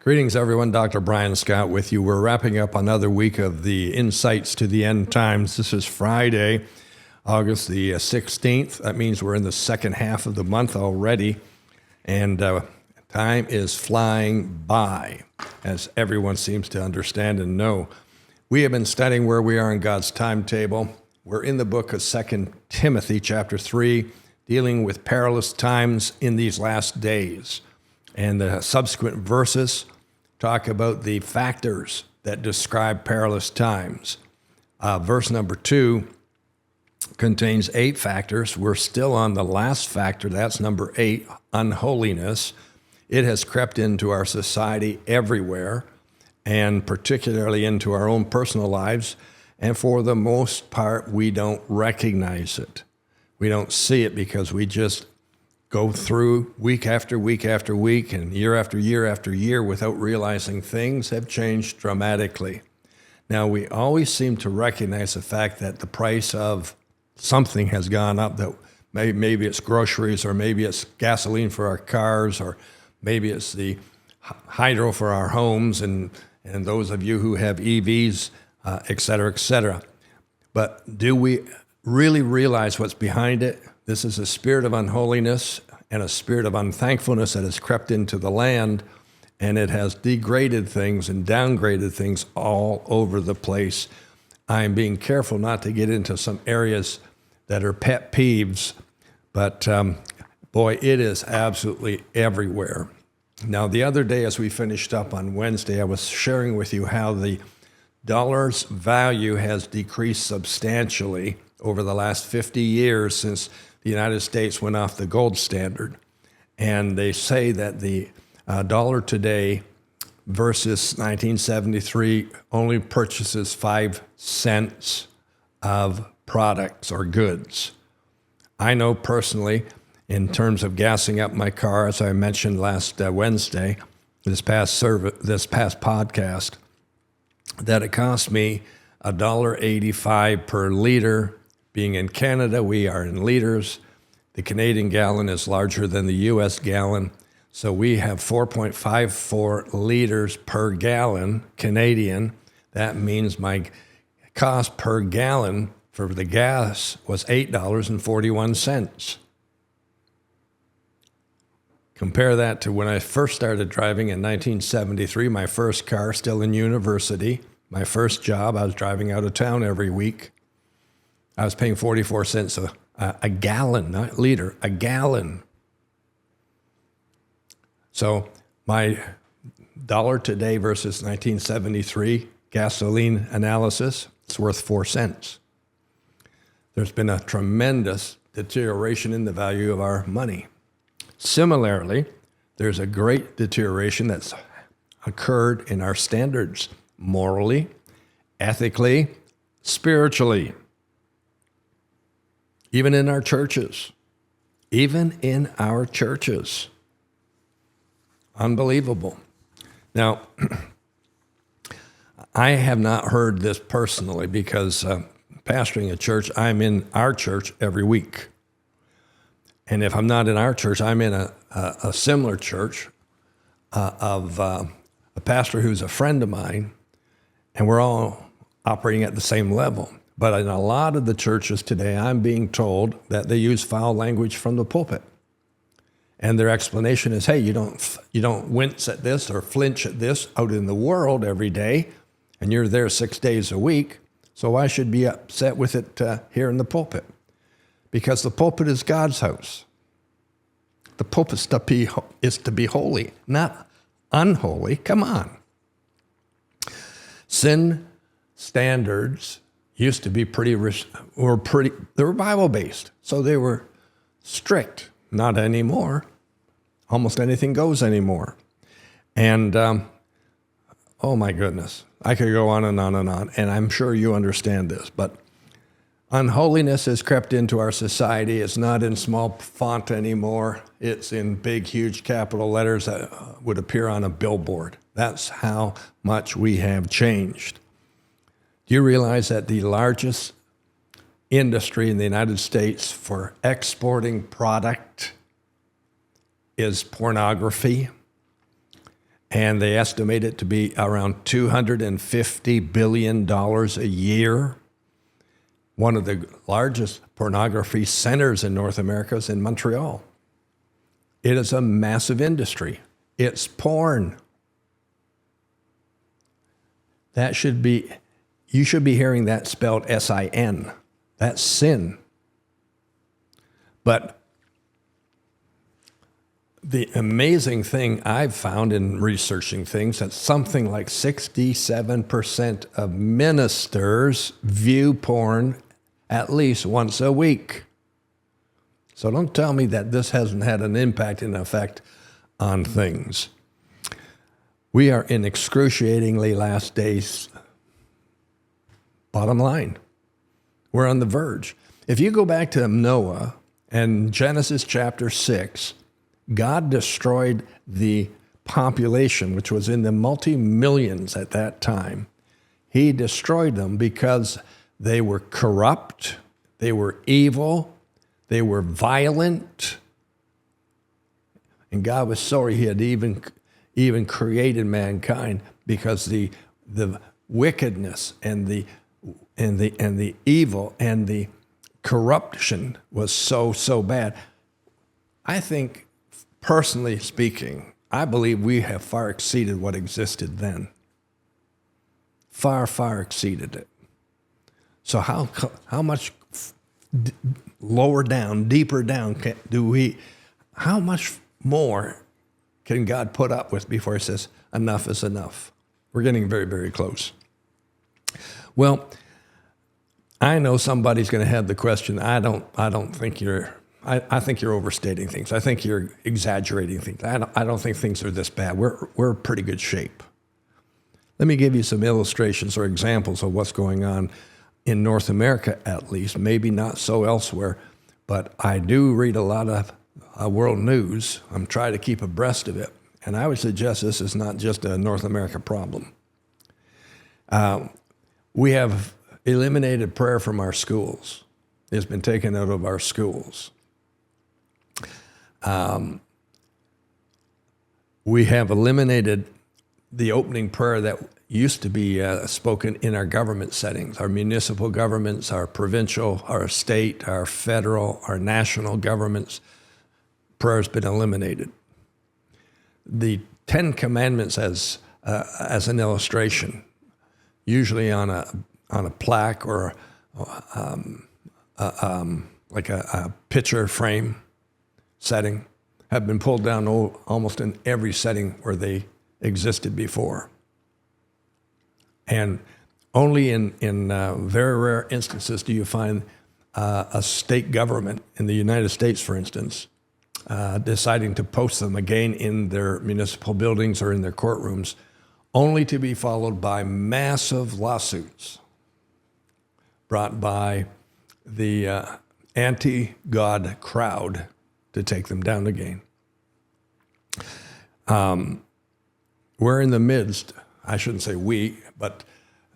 Greetings, everyone. Dr. Brian Scott with you. We're wrapping up another week of the Insights to the End Times. This is Friday, August the 16th. That means we're in the second half of the month already, and time is flying by, as everyone seems to understand and know. We have been studying where we are in God's timetable. We're in the book of 2 Timothy chapter 3, dealing with perilous times in these last days. And the subsequent verses talk about the factors that describe perilous times. Verse number 2 contains 8 factors. We're still on the last factor. That's number 8, unholiness. It has crept into our society everywhere, and particularly into our own personal lives. And for the most part, we don't recognize it. We don't see it because we just go through week after week after week and year after year after year without realizing things have changed dramatically. Now, we always seem to recognize the fact that the price of something has gone up, that maybe it's groceries, or maybe it's gasoline for our cars, or maybe it's the hydro for our homes, and those of you who have EVs, et cetera, et cetera. But do we really realize what's behind it? This is a spirit of unholiness and a spirit of unthankfulness that has crept into the land, and it has degraded things and downgraded things all over the place. I'm being careful not to get into some areas that are pet peeves, but boy, it is absolutely everywhere. Now, the other day as we finished up on Wednesday, I was sharing with you how the dollar's value has decreased substantially over the last 50 years since the United States went off the gold standard. And they say that the dollar today versus 1973 only purchases 5 cents of products or goods. I know personally, in terms of gassing up my car, as I mentioned last Wednesday, this past podcast, that it cost me $1.85 per liter. Being in Canada, we are in liters. The Canadian gallon is larger than the U.S. gallon, so we have 4.54 liters per gallon Canadian. That means my cost per gallon for the gas was $8.41. Compare that to when I first started driving in 1973, my first car, still in university, my first job, I was driving out of town every week. I was paying 44 cents a gallon, not liter, a gallon. So my dollar today versus 1973 gasoline analysis, it's worth 4 cents. There's been a tremendous deterioration in the value of our money. Similarly, there's a great deterioration that's occurred in our standards, morally, ethically, spiritually. Even in our churches. Even in our churches. Unbelievable. Now, I have not heard this personally because pastoring a church, I'm in our church every week. And if I'm not in our church, I'm in a similar church of a pastor who's a friend of mine, and we're all operating at the same level. But in a lot of the churches today, I'm being told that they use foul language from the pulpit. And their explanation is, hey, you don't wince at this or flinch at this out in the world every day, and you're there 6 days a week, so I should be upset with it here in the pulpit. Because the pulpit is God's house. The pulpit is to be holy, not unholy. Come on. Sin standards used to be they were Bible-based, so they were strict. Not anymore. Almost anything goes anymore. And, oh my goodness, I could go on and on and on, and I'm sure you understand this, but unholiness has crept into our society. It's not in small font anymore. It's in big, huge capital letters that would appear on a billboard. That's how much we have changed. Do you realize that the largest industry in the United States for exporting product is pornography? and they estimate it to be around $250 billion a year. One of the largest pornography centers in North America is in Montreal. It is a massive industry. It's porn. You should be hearing that spelled S-I-N. That's sin. But the amazing thing I've found in researching things, that something like 67% of ministers view porn at least once a week. So don't tell me that this hasn't had an impact and effect on things. We are in excruciatingly last days. Bottom line, we're on the verge. If you go back to Noah and Genesis chapter 6, God destroyed the population, which was in the multi-millions at that time. He destroyed them because they were corrupt, they were evil, they were violent, and God was sorry he had even created mankind, because the wickedness and the evil and the corruption was so bad. I think, personally speaking, I believe we have far exceeded what existed then. Far exceeded it. So how much lower down, deeper down how much more can God put up with before he says, enough is enough? We're getting very, very close. Well, I know somebody's going to have the question, I think you're overstating things. I think you're exaggerating things. I don't think things are this bad. We're in pretty good shape. Let me give you some illustrations or examples of what's going on in North America, at least, maybe not so elsewhere, but I do read a lot of world news. I'm trying to keep abreast of it, and I would suggest this is not just a North America problem. We have eliminated prayer from our schools. It's been taken out of our schools. We have eliminated the opening prayer that used to be spoken in our government settings, our municipal governments, our provincial, our state, our federal, our national governments. Prayer has been eliminated. The Ten Commandments, as an illustration, usually on a plaque or like a picture frame setting, have been pulled down almost in every setting where they existed before. And only in very rare instances do you find a state government in the United States, for instance, deciding to post them again in their municipal buildings or in their courtrooms, only to be followed by massive lawsuits brought by the anti-God crowd to take them down again. We're in the midst, I shouldn't say we, but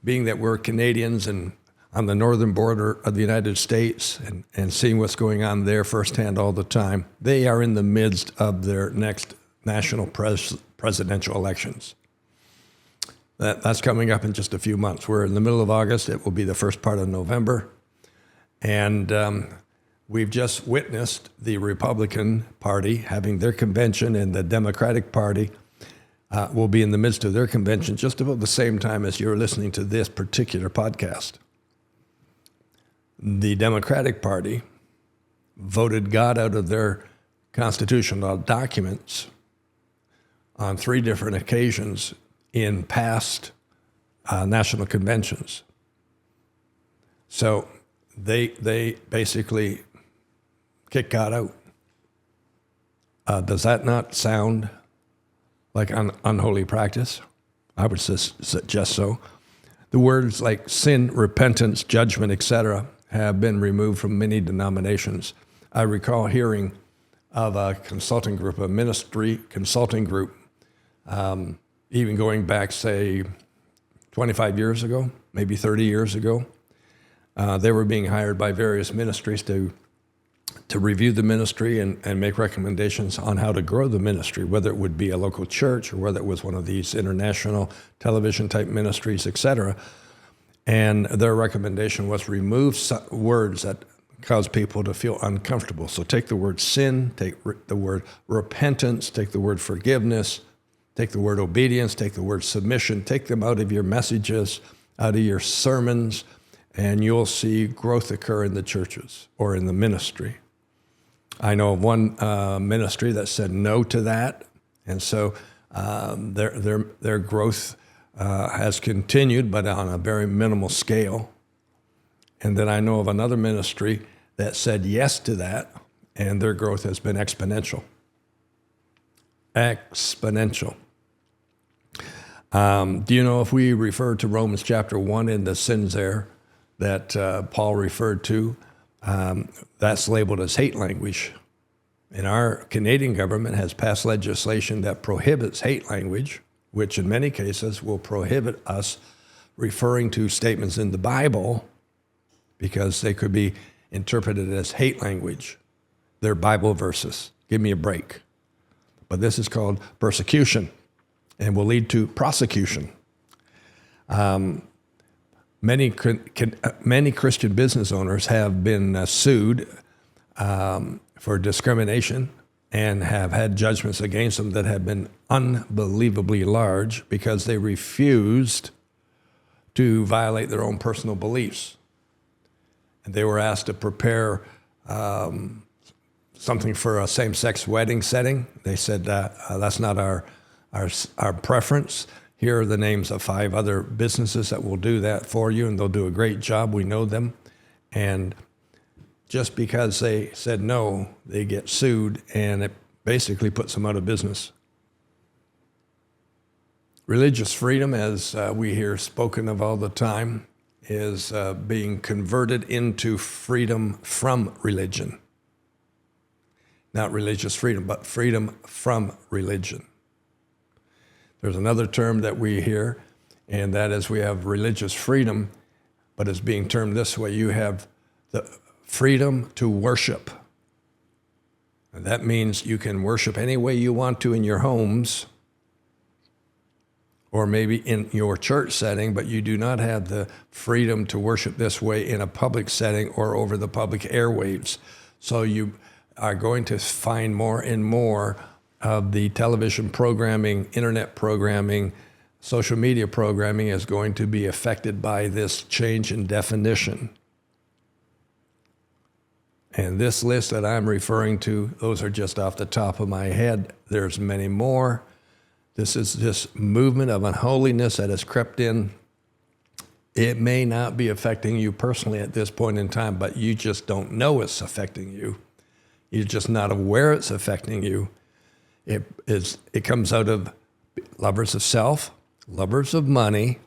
being that we're Canadians and on the northern border of the United States and seeing what's going on there firsthand all the time, they are in the midst of their next national presidential elections. That's coming up in just a few months. We're in the middle of August. It will be the first part of November. And we've just witnessed the Republican Party having their convention, and the Democratic Party will be in the midst of their convention just about the same time as you're listening to this particular podcast. The Democratic Party voted God out of their constitutional documents on 3 different occasions in past national conventions. So they basically kicked God out. Does that not sound like unholy practice? I would suggest so. The words like sin, repentance, judgment, etc. have been removed from many denominations. I recall hearing of a consulting group, a ministry consulting group, even going back, say, 25 years ago, maybe 30 years ago. They were being hired by various ministries to to review the ministry and make recommendations on how to grow the ministry, whether it would be a local church or whether it was one of these international television type ministries, etc. And their recommendation was remove words that cause people to feel uncomfortable. So take the word sin, take the word repentance, take the word forgiveness, take the word obedience, take the word submission, take them out of your messages, out of your sermons, and you'll see growth occur in the churches or in the ministry. I know of one ministry that said no to that, and so their growth has continued, but on a very minimal scale. And then I know of another ministry that said yes to that, and their growth has been exponential. Exponential. Do you know if we refer to Romans chapter 1 in the sins there that Paul referred to, that's labeled as hate language. And our Canadian government has passed legislation that prohibits hate language, which in many cases will prohibit us referring to statements in the Bible because they could be interpreted as hate language. They're Bible verses. Give me a break. But this is called persecution and will lead to prosecution. Many Christian business owners have been sued for discrimination and have had judgments against them that have been unbelievably large because they refused to violate their own personal beliefs. And they were asked to prepare something for a same-sex wedding setting. They said, that's not our preference. Here are the names of 5 other businesses that will do that for you, and they'll do a great job. We know them. And just because they said no, they get sued, and it basically puts them out of business. Religious freedom, as we hear spoken of all the time, is being converted into freedom from religion. Not religious freedom, but freedom from religion. There's another term that we hear, and that is we have religious freedom, but it's being termed this way. You have the freedom to worship. And that means you can worship any way you want to in your homes or maybe in your church setting, but you do not have the freedom to worship this way in a public setting or over the public airwaves. So you are going to find more and more of the television programming, internet programming, social media programming is going to be affected by this change in definition. And this list that I'm referring to, those are just off the top of my head. There's many more. This is this movement of unholiness that has crept in. It may not be affecting you personally at this point in time, but you just don't know it's affecting you. You're just not aware it's affecting you. It comes out of lovers of self, lovers of money,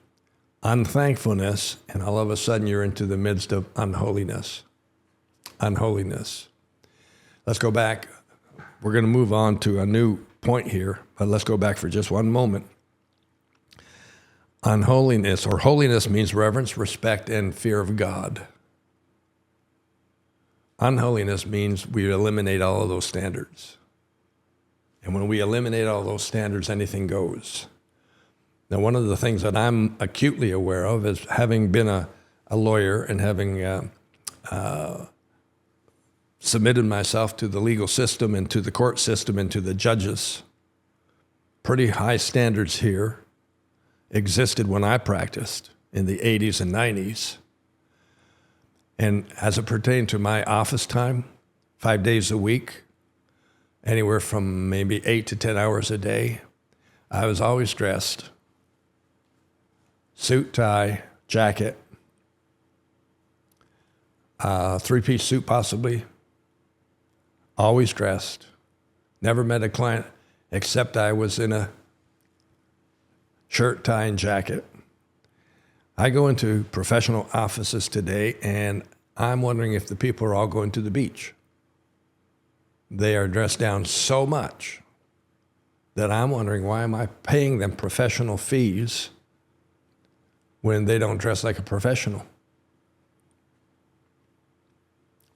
unthankfulness, and all of a sudden you're into the midst of unholiness. Unholiness. Let's go back. We're going to move on to a new point here, but let's go back for just one moment. Unholiness, or holiness, means reverence, respect, and fear of God. Unholiness means we eliminate all of those standards. And when we eliminate all those standards, anything goes. Now, one of the things that I'm acutely aware of is having been a lawyer and having submitted myself to the legal system and to the court system and to the judges. Pretty high standards here existed when I practiced in the 80s and 90s. And as it pertained to my office time, 5 days a week, anywhere from maybe 8 to 10 hours a day, I was always dressed. Suit, tie, jacket, 3-piece suit possibly, always dressed. Never met a client except I was in a shirt, tie, and jacket. I go into professional offices today, and I'm wondering if the people are all going to the beach. They are dressed down so much that I'm wondering, why am I paying them professional fees when they don't dress like a professional?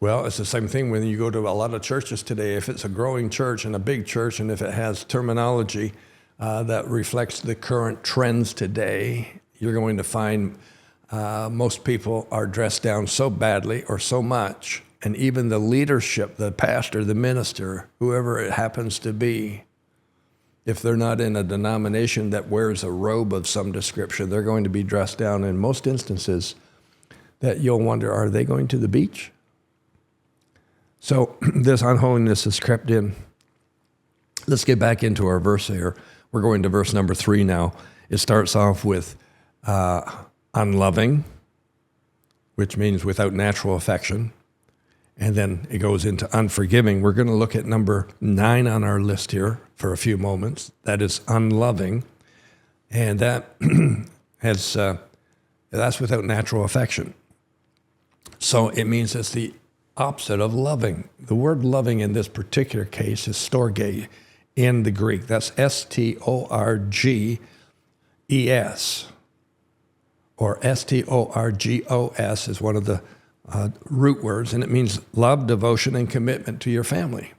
Well, it's the same thing when you go to a lot of churches today. If it's a growing church and a big church, and if it has terminology that reflects the current trends today, you're going to find most people are dressed down so badly or so much, and even the leadership, the pastor, the minister, whoever it happens to be, if they're not in a denomination that wears a robe of some description, they're going to be dressed down in most instances that you'll wonder, are they going to the beach? So this unholiness has crept in. Let's get back into our verse here. We're going to verse number 3 now. It starts off with unloving, which means without natural affection. And then it goes into unforgiving. We're going to look at number 9 on our list here for a few moments. That is unloving. And that has that's without natural affection. So it means it's the opposite of loving. The word loving in this particular case is storge in the Greek. That's S-T-O-R-G-E-S. Or S-T-O-R-G-O-S is one of the root words, and it means love, devotion, and commitment to your family.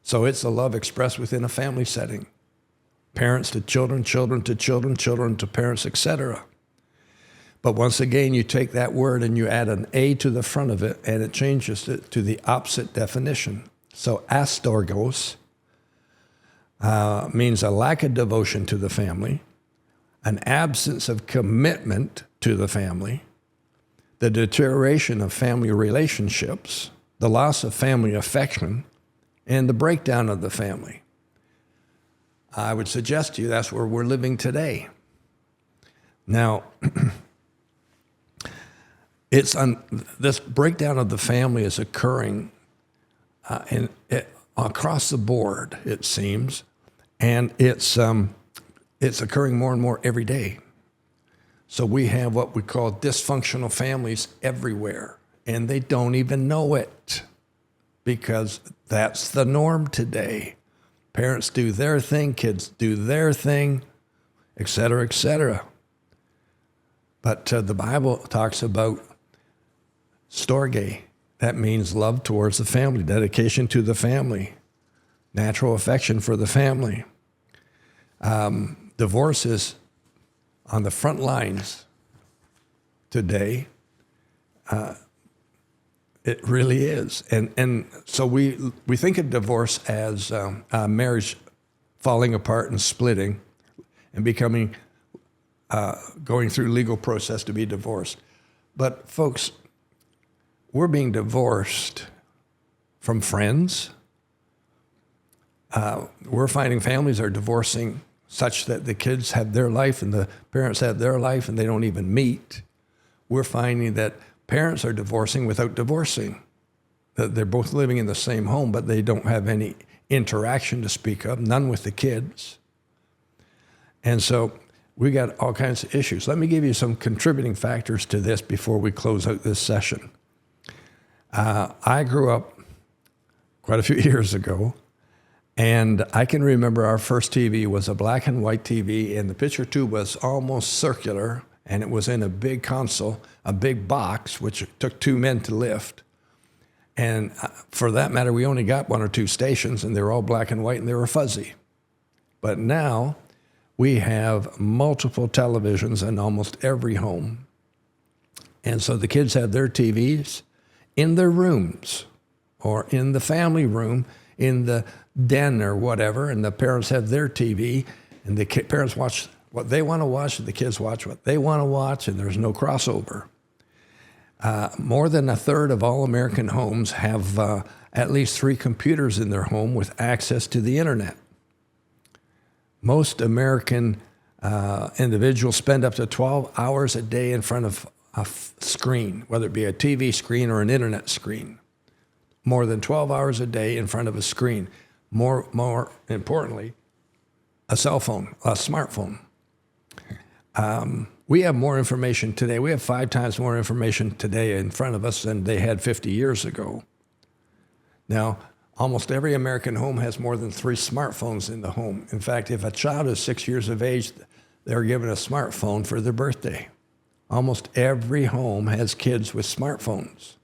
So it's a love expressed within a family setting. Parents to children, children to children, children to parents, etc. But once again, you take that word and you add an A to the front of it, and it changes it to the opposite definition. So astorgos means a lack of devotion to the family, an absence of commitment to the family, the deterioration of family relationships, the loss of family affection, and the breakdown of the family. I would suggest to you that's where we're living today. Now, this breakdown of the family is occurring across the board, it seems, and it's occurring more and more every day. So we have what we call dysfunctional families everywhere, and they don't even know it because that's the norm today. Parents do their thing, kids do their thing, et cetera, et cetera. But the Bible talks about storge. That means love towards the family, dedication to the family, natural affection for the family. Divorce is on the front lines today. It really is. And so we think of divorce as a marriage falling apart and splitting and becoming, going through legal process to be divorced. But folks, we're being divorced from friends. We're finding families are divorcing such that the kids have their life and the parents have their life and they don't even meet. We're finding that parents are divorcing without divorcing. That they're both living in the same home, but they don't have any interaction to speak of, none with the kids. And so we got all kinds of issues. Let me give you some contributing factors to this before we close out this session. I grew up quite a few years ago, and I can remember our first TV was a black and white TV, and the picture tube was almost circular, and it was in a big console, a big box, which took 2 men to lift. And for that matter, we only got 1 or 2 stations, and they were all black and white, and they were fuzzy. But now we have multiple televisions in almost every home. And so the kids have their TVs in their rooms or in the family room, in the den or whatever, and the parents have their TV, and the parents watch what they want to watch, and the kids watch what they want to watch, and there's no crossover. More than a third of all American homes have at least 3 computers in their home with access to the internet. Most American individuals spend up to 12 hours a day in front of a screen, whether it be a TV screen or an internet screen. More than 12 hours a day in front of a screen. More importantly, a cell phone, a smartphone. We have more information today. We have 5 times more information today in front of us than they had 50 years ago. Now, almost every American home has more than 3 smartphones in the home. In fact, if a child is 6 years of age, they're given a smartphone for their birthday. Almost every home has kids with smartphones.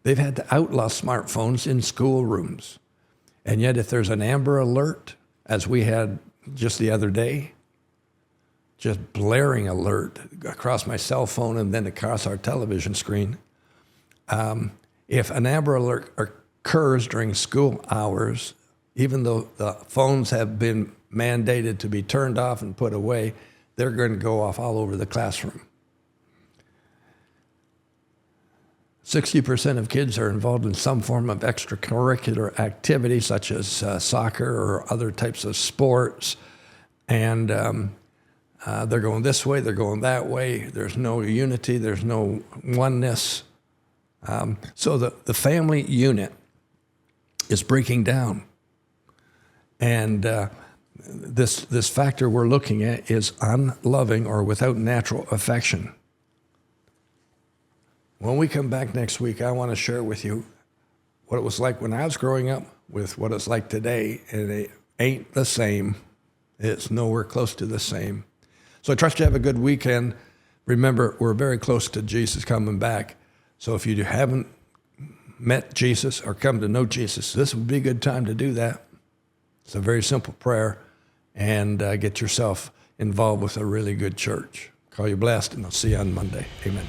They've had to outlaw smartphones in schoolrooms. And yet if there's an Amber Alert, as we had just the other day, just blaring alert across my cell phone and then across our television screen, if an Amber Alert occurs during school hours, even though the phones have been mandated to be turned off and put away, they're going to go off all over the classroom. 60% of kids are involved in some form of extracurricular activity, such as soccer or other types of sports. And they're going this way, they're going that way. There's no unity, there's no oneness. So the family unit is breaking down. And this factor we're looking at is unloving or without natural affection. When we come back next week, I want to share with you what it was like when I was growing up with what it's like today, and it ain't the same. It's nowhere close to the same. So I trust you have a good weekend. Remember, we're very close to Jesus coming back. So if you haven't met Jesus or come to know Jesus, this would be a good time to do that. It's a very simple prayer, and get yourself involved with a really good church. Call you blessed, and I'll see you on Monday. Amen.